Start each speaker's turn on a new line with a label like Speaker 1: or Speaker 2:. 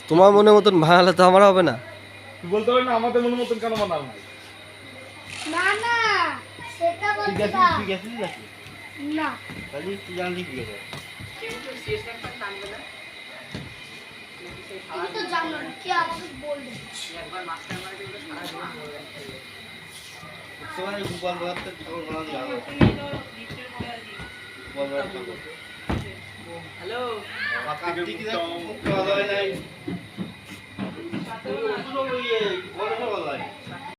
Speaker 1: তোমার মনের মতন বানালে তো আমার হবে না।
Speaker 2: তুই বলতে পারবি না আমাদের মনের মতন কেন বানাবো
Speaker 3: না না সেটা বলছি না।
Speaker 4: তুই গেছিস নাকি?
Speaker 3: না
Speaker 4: তাহলে তুই জানলি কি করে?
Speaker 3: তুমি তো জানো না কি আমাকে বলবে।
Speaker 4: তোমার গোপাল বাড়তে জীবন বানানো যাবে। হ্যালো কার্তিক দা মুখ খাওয়া যায় নাই। বড় বড়